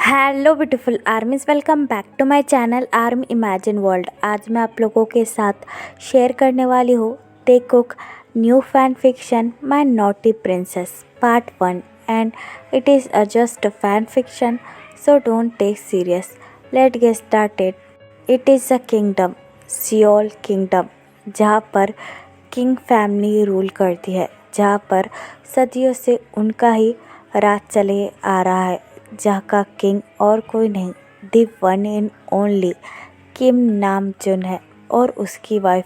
Hello beautiful armies, welcome back to my channel army imagine world. आज मैं आप लोगों के साथ शेयर करने वाली हूँ the cook new fan fiction my naughty princess part 1 and it is just a fan fiction, so don't take serious. Let get started. It is a kingdom, Seoul kingdom, जहाँ पर किंग फैमिली रूल करती है, जहाँ पर सदियों से उनका ही राज चले आ रहा है, जहाँ का किंग और कोई नहीं, दी वन एंड ओनली किम नाम जुन है, और उसकी वाइफ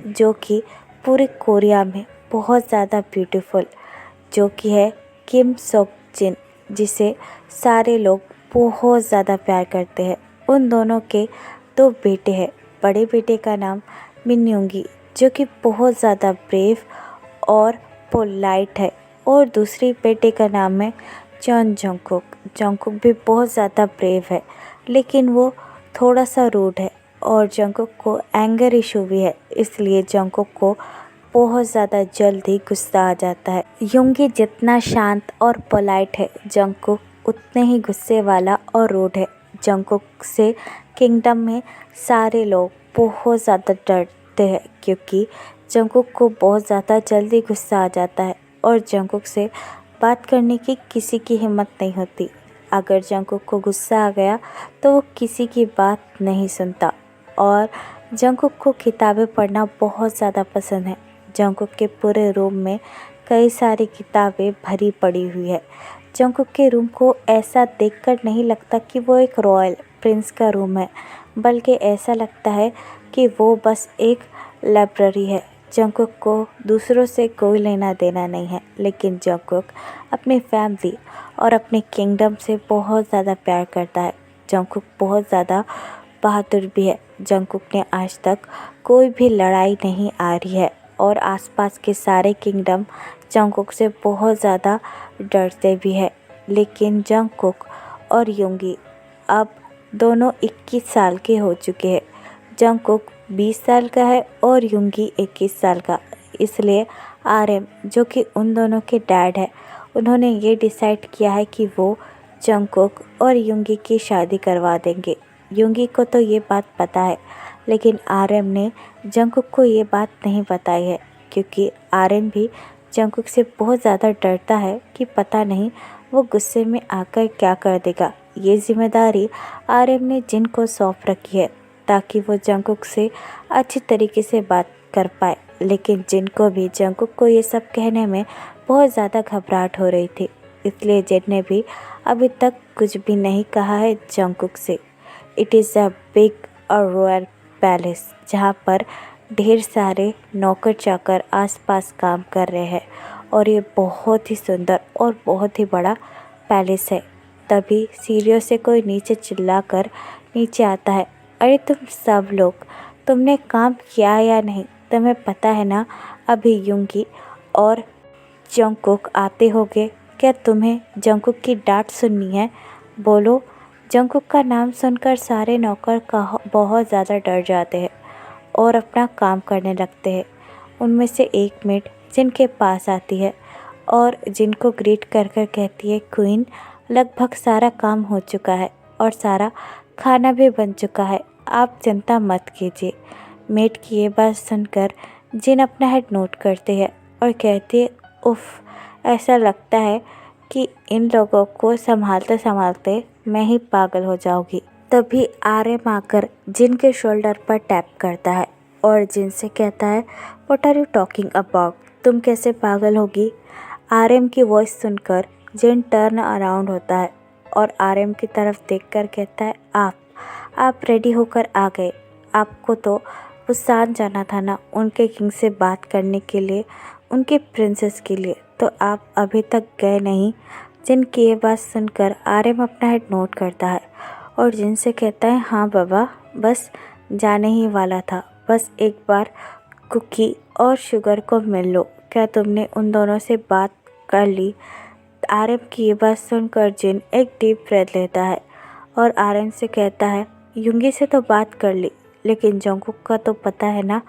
जो कि पूरे कोरिया में बहुत ज़्यादा ब्यूटीफुल, जो कि है किम सोक जिन, जिसे सारे लोग बहुत ज़्यादा प्यार करते हैं। उन दोनों के दो बेटे हैं। बड़े बेटे का नाम मिन योंगी, जो कि बहुत ज़्यादा ब्रेव और पोलाइट है, और दूसरी बेटे का नाम है चॉन जंगकुक। जंगकुक भी बहुत ज़्यादा ब्रेव है, लेकिन वो थोड़ा सा रूड है, और जंगकुक को एंगर इशू भी है, इसलिए जंगकुक को बहुत ज़्यादा जल्दी गुस्सा आ जाता है। योंगी जितना शांत और पोलाइट है, जंगकुक उतने ही गुस्से वाला और रूड है। जंगकुक से किंगडम में सारे लोग बहुत ज़्यादा डरते हैं, क्योंकि जंगकुक को बहुत ज़्यादा जल्दी गुस्सा आ जाता है, और जंगकुक से बात करने की किसी की हिम्मत नहीं होती। अगर जंगकुक को गुस्सा आ गया तो वो किसी की बात नहीं सुनता, और जंगकुक को किताबें पढ़ना बहुत ज़्यादा पसंद है। जंगकुक के पूरे रूम में कई सारी किताबें भरी पड़ी हुई है। जंगकुक के रूम को ऐसा देखकर नहीं लगता कि वो एक रॉयल प्रिंस का रूम है, बल्कि ऐसा लगता है कि वो बस एक लाइब्रेरी है। जंगकुक को दूसरों से कोई लेना देना नहीं है, लेकिन जंगकुक अपनी फैमिली और अपने किंगडम से बहुत ज़्यादा प्यार करता है। जंगकुक बहुत ज़्यादा बहादुर भी है। जंगकुक ने आज तक कोई भी लड़ाई नहीं आ रही है, और आसपास के सारे किंगडम जंगकुक से बहुत ज़्यादा डरते भी है। लेकिन जंगकुक और योंगी अब दोनों 21 साल के हो चुके हैं। जंगकुक 20 साल का है और योंगी 21 साल का। इसलिए आरएम, जो कि उन दोनों के डैड है, उन्होंने ये डिसाइड किया है कि वो जंगकुक और योंगी की शादी करवा देंगे। योंगी को तो ये बात पता है, लेकिन आरएम ने जंगकुक को ये बात नहीं बताई है, क्योंकि आरएम भी जंगकुक से बहुत ज़्यादा डरता है कि पता नहीं वो गुस्से में आकर क्या कर देगा। ये जिम्मेदारी आरएम ने जिन को सौंप रखी है, ताकि वो जंगकुक से अच्छी तरीके से बात कर पाए। लेकिन जिन को भी जंगकुक को ये सब कहने में बहुत ज़्यादा घबराहट हो रही थी, इसलिए जिन ने भी अभी तक कुछ भी नहीं कहा है जंगकुक से। इट इज़ अ बिग और रॉयल पैलेस, जहाँ पर ढेर सारे नौकर चाकर आसपास काम कर रहे हैं, और ये बहुत ही सुंदर और बहुत ही बड़ा पैलेस है। तभी सीढ़ियों से कोई नीचे चिल्लाकर नीचे आता है, अरे तुम सब लोग, तुमने काम किया या नहीं? तुम्हें पता है ना, अभी योंगी और जंगकुक आते होंगे। क्या तुम्हें जंगकुक की डांट सुननी है? बोलो। जंगकुक का नाम सुनकर सारे नौकर बहुत ज़्यादा डर जाते हैं और अपना काम करने लगते हैं। उनमें से एक मेड जिनके पास आती है और जिनको ग्रीट कर कर कहती है, क्वीन, लगभग सारा काम हो चुका है और सारा खाना भी बन चुका है, आप चिंता मत कीजिए। मेड की ये बात सुनकर जिन अपना हेड नोट करते हैं और कहती है, उफ, ऐसा लगता है कि इन लोगों को संभालते संभालते मैं ही पागल हो जाऊंगी। तभी आरएम आकर जिन के शोल्डर पर टैप करता है और जिन से कहता है, what are you talking about? तुम कैसे पागल होगी? आरएम की वॉइस सुनकर जिन टर्न अराउंड होता है और आरएम की तरफ देखकर कहता है, आप रेडी होकर आ गए। आपको तो बुसान जाना था ना उनके किंग से बात करने के लिए, उनके प्रिंसेस के लिए, तो आप अभी तक गए नहीं। जिन की ये बात सुनकर आरएम अपना हेड नोट करता है और जिन से कहता है, हाँ बाबा, बस जाने ही वाला था। बस एक बार कुकी और शुगर को मिल लो। क्या तुमने उन दोनों से बात कर ली? आरएम की ये बात सुनकर जिन एक डीप ब्रेथ लेता है और आरएम से कहता है, योंगी से तो बात कर ली, लेकिन जंगकुक का तो पता है ना?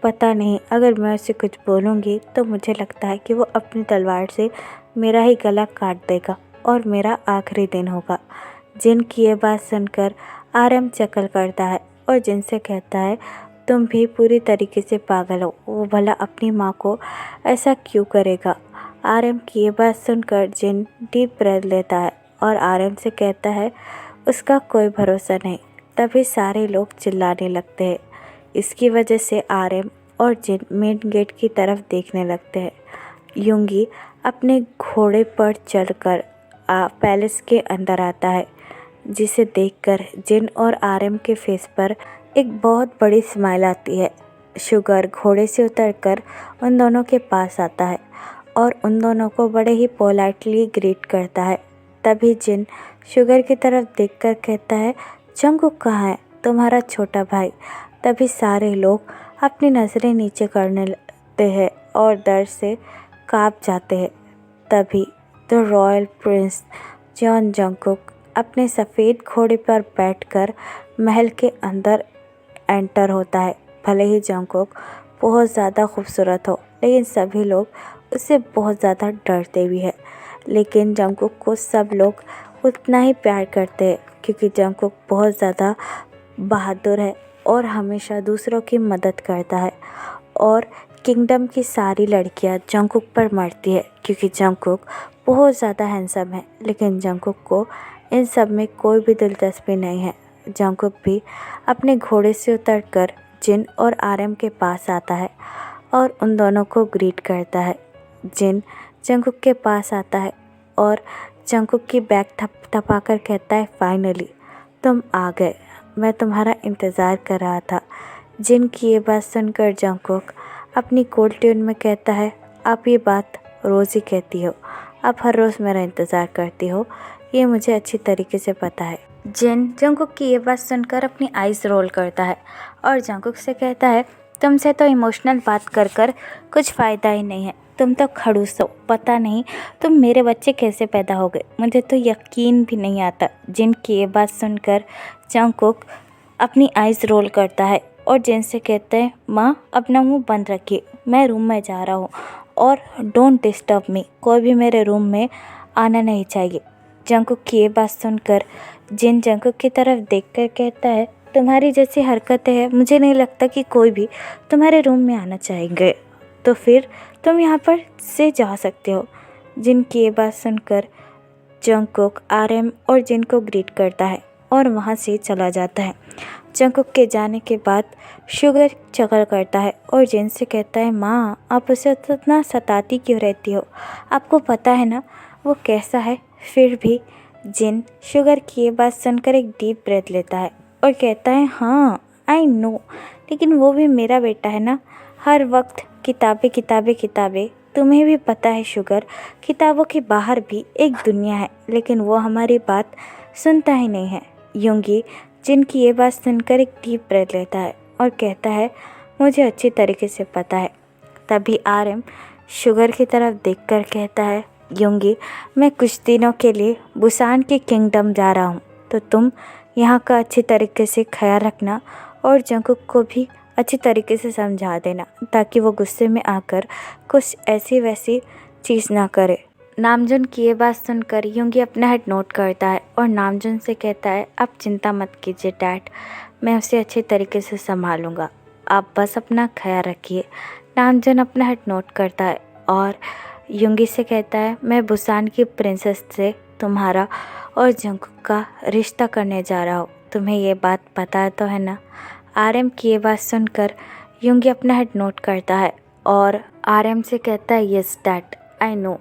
पता नहीं, अगर मैं उसे कुछ बोलूँगी तो मुझे लगता है कि वो अपनी तलवार से मेरा ही गला काट देगा और मेरा आखिरी दिन होगा। जिन की ये बात सुनकर आर्यन चकल करता है और जिन से कहता है तुम भी पूरी तरीके से पागल हो, वो भला अपनी माँ को ऐसा क्यों करेगा। आर्यन की ये बात सुनकर जिन डीप ब्रेथ लेता है और आर्यन से कहता है उसका कोई भरोसा नहीं। तभी सारे लोग चिल्लाने लगते हैं। इसकी वजह से आर्यन और जिन मेन गेट की तरफ देखने लगते हैं। युंगी अपने घोड़े पर चढ़कर पैलेस के अंदर आता है, जिसे देखकर जिन और आर्यन के फेस पर एक बहुत बड़ी स्माइल आती है। शुगर घोड़े से उतरकर उन दोनों के पास आता है और उन दोनों को बड़े ही पोलाइटली ग्रीट करता है। तभी जिन शुगर की तरफ देखकर कहता है जंगकुक कहाँ है, तुम्हारा छोटा भाई। तभी सारे लोग अपनी नज़रें नीचे करने लगते हैं और डर से कांप जाते हैं। तभी the royal Prince John Jungkook अपने सफ़ेद घोड़े पर बैठकर महल के अंदर एंटर होता है। भले ही जंगकुक बहुत ज़्यादा खूबसूरत हो, लेकिन सभी लोग उससे बहुत ज़्यादा डरते भी हैं। लेकिन जंगकुक को सब लोग उतना ही प्यार करते हैं, क्योंकि जंगकुक बहुत ज़्यादा बहादुर है और हमेशा दूसरों की मदद करता है। और किंगडम की सारी लड़कियां जंगकुक पर मरती है, क्योंकि जंगकुक बहुत ज़्यादा हैंडसम है। लेकिन जंगकुक को इन सब में कोई भी दिलचस्पी नहीं है। जंगकुक भी अपने घोड़े से उतरकर जिन और आर्यन के पास आता है और उन दोनों को ग्रीट करता है। जिन जंगकुक के पास आता है और जंगकुक की बैग थपथपाकर कहता है फाइनली तुम आ गए, मैं तुम्हारा इंतज़ार कर रहा था। जिन की ये बात सुनकर जंगकुक अपनी कोल्ड ट्यून में कहता है आप ये बात रोज़ ही कहती हो, आप हर रोज़ मेरा इंतज़ार करती हो, ये मुझे अच्छी तरीके से पता है। जिन जंगकुक की ये बात सुनकर अपनी आइज़ रोल करता है और जंगकुक से कहता है तुमसे तो इमोशनल बात कर कर कुछ फ़ायदा ही नहीं है, तुम तो खड़ूस हो, पता नहीं तुम मेरे बच्चे कैसे पैदा हो गए, मुझे तो यकीन भी नहीं आता। जिन की ये बात सुनकर जंगकुक अपनी आइज़ रोल करता है और जिन से कहते हैं माँ अपना मुंह बंद रखिए, मैं रूम में जा रहा हूँ और डोंट डिस्टर्ब मी, कोई भी मेरे रूम में आना नहीं चाहिए। जंगकुक की ये बात सुनकर जिन जंगकुक की तरफ देखकर कहता है तुम्हारी जैसी हरकतें हैं, मुझे नहीं लगता कि कोई भी तुम्हारे रूम में आना चाहेंगे, तो फिर तुम यहाँ पर से जा सकते हो। जिन की ये बात सुनकर जंगकुक आर्यन और जिन को ग्रीट करता है और वहाँ से चला जाता है। जंगकुक के जाने के बाद शुगर चकल करता है और जिन से कहता है माँ आप उसे इतना सताती क्यों रहती हो, आपको पता है ना वो कैसा है। फिर भी जिन शुगर की ये बात सुनकर एक डीप ब्रेथ लेता है और कहता है हाँ आई नो, लेकिन वो भी मेरा बेटा है ना, हर वक्त किताबें किताबें किताबें। तुम्हें भी पता है शुगर, किताबों के बाहर भी एक दुनिया है, लेकिन वो हमारी बात सुनता ही नहीं है। युंगी जिन की ये बात सुनकर एक डीप ब्रेथ लेता है और कहता है मुझे अच्छी तरीके से पता है। तभी आर्यन शुगर की तरफ देखकर कहता है युंगी मैं कुछ दिनों के लिए बुसान के किंगडम जा रहा हूँ, तो तुम यहाँ का अच्छी तरीके से ख्याल रखना और जंगकुक को भी अच्छी तरीके से समझा देना, ताकि वो गुस्से में आकर कुछ ऐसी वैसी चीज़ ना करे। नामजुन की ये बात सुनकर युंगी अपना हेड नोट करता है और नामजुन से कहता है आप चिंता मत कीजिए डैड, मैं उसे अच्छे तरीके से संभालूंगा, आप बस अपना ख्याल रखिए। नामजुन अपना हेड नोट करता है और युंगी से कहता है मैं बुसान की प्रिंसेस से तुम्हारा और जंगकुक का रिश्ता करने जा रहा हूँ, तुम्हें ये बात पता तो है ना। आर्यन की ये बात सुनकर युंगी अपना हेड नोट करता है और आर्यन से कहता है yes dad I know.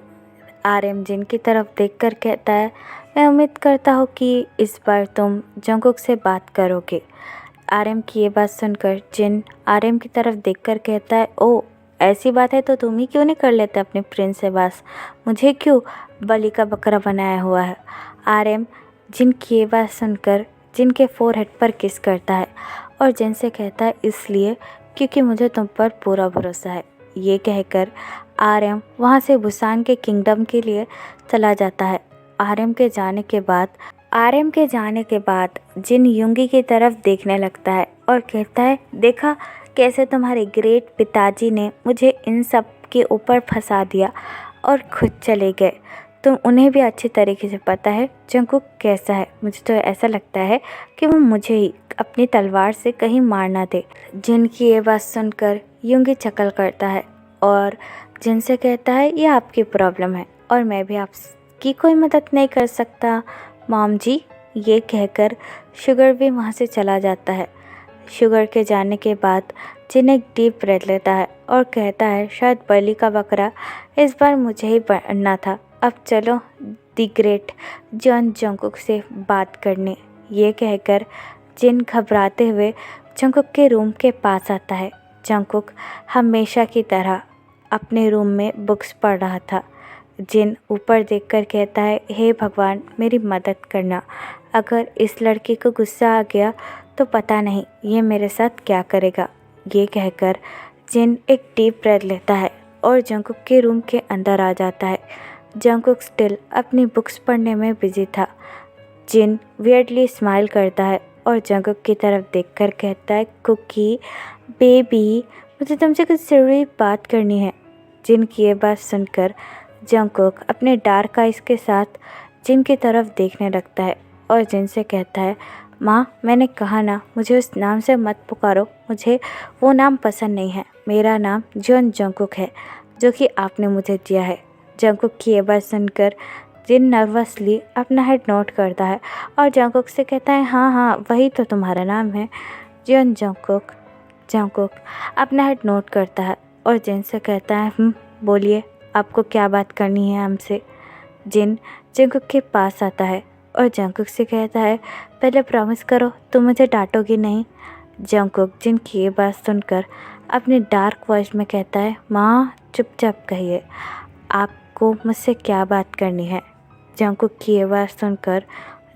Aryan जिन की तरफ देखकर कहता है मैं उम्मीद करता हूँ कि इस बार तुम जंगकुक से बात करोगे। आर्यन की ये बात सुनकर जिन आर्यन की तरफ देखकर कहता है ओ ऐसी बात है तो तुम ही क्यों नहीं कर लेते अपने प्रिंस से बात, मुझे क्यों बलि का बकरा बनाया हुआ है। आर्यन जिन की ये बात सुनकर जिन के फोरहेड पर किस करता है और जिन से कहता है इसलिए क्योंकि मुझे तुम पर पूरा भरोसा है। ये कहकर आर्यन वहाँ से बुसान के किंगडम के लिए चला जाता है। आर्यन के जाने के बाद जिन युंगी की तरफ देखने लगता है और कहता है देखा कैसे तुम्हारे ग्रेट पिताजी ने मुझे इन सब के ऊपर फंसा दिया और खुद चले गए, तो उन्हें भी अच्छी तरीके से पता है जंगकुक कैसा है। मुझे तो ऐसा लगता है कि वो मुझे ही अपनी तलवार से कहीं मार ना दे। जिन की ये बात सुनकर यूंगी चकल करता है और जिन से कहता है ये आपकी प्रॉब्लम है और मैं भी आपकी कोई मदद नहीं कर सकता मॉम जी। ये कहकर शुगर भी वहाँ से चला जाता है। शुगर के जाने के बाद जिन एक डीप ब्रेथ लेता है और कहता है शायद बलि का बकरा इस बार मुझे ही बनना था। अब चलो दी ग्रेट जॉन जंगकुक से बात करने। ये कहकर जिन घबराते हुए जंगकुक के रूम के पास आता है। जंगकुक हमेशा की तरह अपने रूम में बुक्स पढ़ रहा था। जिन ऊपर देखकर कहता है हे भगवान मेरी मदद करना, अगर इस लड़की को गुस्सा आ गया तो पता नहीं ये मेरे साथ क्या करेगा। ये कहकर जिन एक डीप ब्रेथ लेता है और जंगकुक के रूम के अंदर आ जाता है। जंगकुक स्टिल अपनी बुक्स पढ़ने में बिजी था। जिन वियर्डली स्माइल करता है और जंगकुक की तरफ देखकर कहता है कुकी बेबी मुझे तुमसे कुछ ज़रूरी बात करनी है। जिन की ये बात सुनकर जंगकुक अपने डार्क आइज़ के साथ जिन की तरफ देखने लगता है और जिन से कहता है माँ मैंने कहा ना मुझे उस नाम से मत पुकारो, मुझे वो नाम पसंद नहीं है। मेरा नाम जॉन जंगकुक है जो कि आपने मुझे दिया है। जंगकुक की ये बात सुनकर जिन नर्वसली अपना हेड नोट करता है और जंगकुक से कहता है हाँ हाँ वही तो तुम्हारा नाम है जॉन जंगकुक। जंगकुक अपना हेड नोट करता है और जिन से कहता है बोलिए आपको क्या बात करनी है हमसे। जिन जंगकुक के पास आता है और जंगकुक से कहता है पहले प्रॉमिस करो तुम मुझे डांटोगी नहीं। जंगकुक जिन की ये बात सुनकर अपने डार्क वॉइस में कहता है माँ चुपचाप कहिए आपको मुझसे क्या बात करनी है। जंगकुक की ये बात सुनकर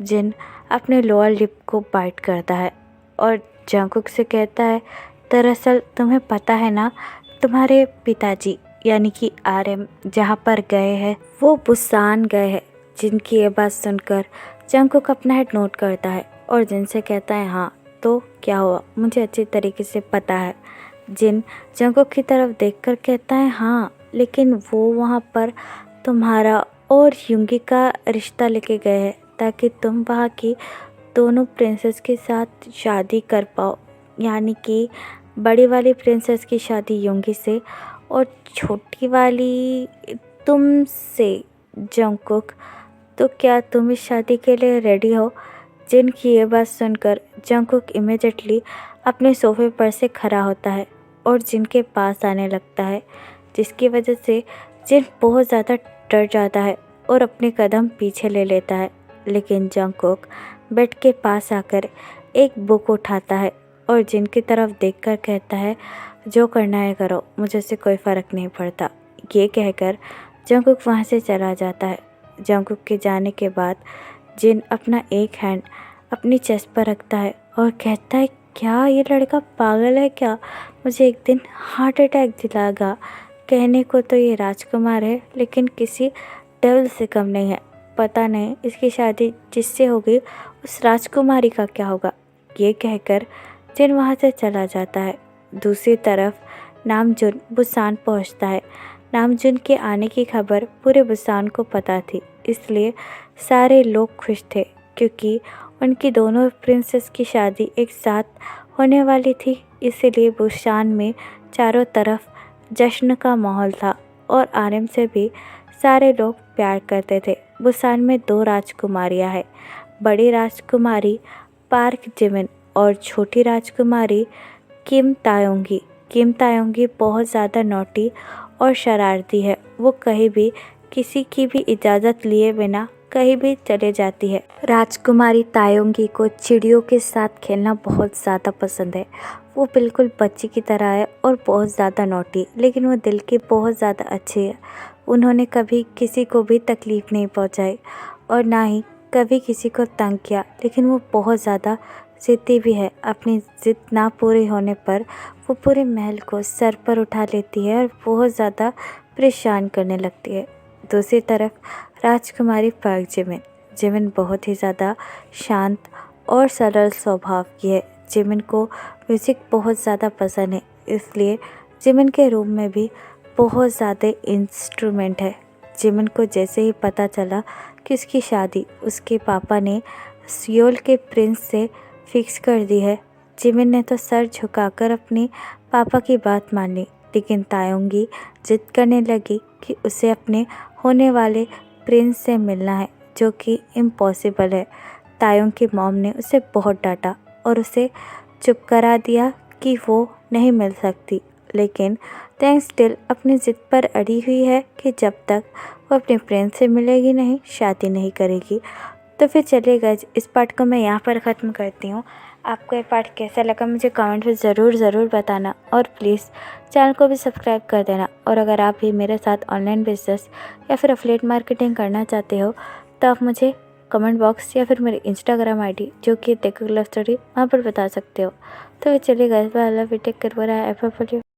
जिन अपने लोअर लिप को बाइट करता है और जंगकुक से कहता है दरअसल तुम्हें पता है ना तुम्हारे पिताजी यानी कि RM जहाँ पर गए हैं वो बुसान गए हैं। जिनकी ये बात सुनकर जंगकुक अपना हेड नोट करता है और जिन से कहता है हाँ तो क्या हुआ मुझे अच्छी तरीके से पता है। जिन जंगकुक की तरफ देखकर कहता है हाँ लेकिन वो वहाँ पर तुम्हारा और यूंगी का रिश्ता लेके गए हैं ताकि तुम वहाँ की दोनों प्रिंसेस के साथ शादी कर पाओ, यानी कि बड़ी वाली प्रिंसेस की शादी यूंगी से और छोटी वाली तुमसे जंगकुक। तो क्या तुम इस शादी के लिए रेडी हो। जिन की ये बात सुनकर जंगकुक इमीडिएटली अपने सोफे पर से खड़ा होता है और जिन के पास आने लगता है जिसकी वजह से जिन बहुत ज़्यादा डर जाता है और अपने कदम पीछे ले लेता है। लेकिन जंगकुक बेड के पास आकर एक बुक उठाता है और जिन की तरफ देखकर कहता है जो करना है करो मुझे उससे कोई फ़र्क नहीं पड़ता। ये कहकर जंगकुक वहाँ से चला जाता है। जंगकुक के जाने के बाद जिन अपना एक हैंड अपनी चेस्ट पर रखता है और कहता है क्या ये लड़का पागल है क्या, मुझे एक दिन हार्ट अटैक दिलाएगा। कहने को तो ये राजकुमार है लेकिन किसी डेविल से कम नहीं है। पता नहीं इसकी शादी जिससे होगी उस राजकुमारी का क्या होगा। ये कहकर जिन वहाँ से चला जाता है। दूसरी तरफ नामजुन बुसान पहुँचता है। नामजुन के आने की खबर पूरे बुसान को पता थी, इसलिए सारे लोग खुश थे क्योंकि उनकी दोनों प्रिंसेस की शादी एक साथ होने वाली थी। इसीलिए बुसान में चारों तरफ जश्न का माहौल था और RM से भी सारे लोग प्यार करते थे। बुसान में 2 राजकुमारियां हैं, बड़ी राजकुमारी पार्क जिमिन और छोटी राजकुमारी किम तायोंगी। किम तायोंगी बहुत ज़्यादा नॉटी और शरारती है। वो कहीं भी किसी की भी इजाज़त लिए बिना कहीं भी चले जाती है। राजकुमारी तायोंगी को चिड़ियों के साथ खेलना बहुत ज़्यादा पसंद है। वो बिल्कुल बच्ची की तरह है और बहुत ज़्यादा नॉटी, लेकिन वो दिल की बहुत ज़्यादा अच्छी है। उन्होंने कभी किसी को भी तकलीफ़ नहीं पहुंचाई और ना ही कभी किसी को तंग किया, लेकिन वो बहुत ज़्यादा ज़िद्दी भी है। अपनी ज़िद ना पूरी होने पर वो पूरे महल को सर पर उठा लेती है और बहुत ज़्यादा परेशान करने लगती है। दूसरी तरफ राजकुमारी पार्क जिमिन जिमिन बहुत ही ज़्यादा शांत और सरल स्वभाव की है। जिमिन को म्यूज़िक बहुत ज़्यादा पसंद है, इसलिए जिमिन के रूम में भी बहुत ज़्यादा इंस्ट्रूमेंट है। जिमिन को जैसे ही पता चला कि उसकी शादी उसके पापा ने सियोल के प्रिंस से फिक्स कर दी है, जिमिन ने तो सर झुकाकर अपने पापा की बात मान ली। लेकिन तायोंगी जिद करने लगी कि उसे अपने होने वाले प्रिंस से मिलना है, जो कि इम्पॉसिबल है। तायोंग की मॉम ने उसे बहुत डांटा और उसे चुप करा दिया कि वो नहीं मिल सकती। लेकिन तायोंग स्टिल अपनी ज़िद पर अड़ी हुई है कि जब तक वो अपने प्रिंस से मिलेगी नहीं, शादी नहीं करेगी। तो फिर चलिए गाइस, इस पार्ट को मैं यहाँ पर ख़त्म करती हूँ। आपको ये पार्ट कैसा लगा मुझे कमेंट में ज़रूर बताना और प्लीज़ चैनल को भी सब्सक्राइब कर देना। और अगर आप भी मेरे साथ ऑनलाइन बिजनेस या फिर अफिलिएट मार्केटिंग करना चाहते हो तो आप मुझे कमेंट बॉक्स या फिर मेरे इंस्टाग्राम आईडी जो कि देखो लव स्टोरी, वहाँ पर बता सकते हो। तो चलिए guys, bye, love you, take care, bye,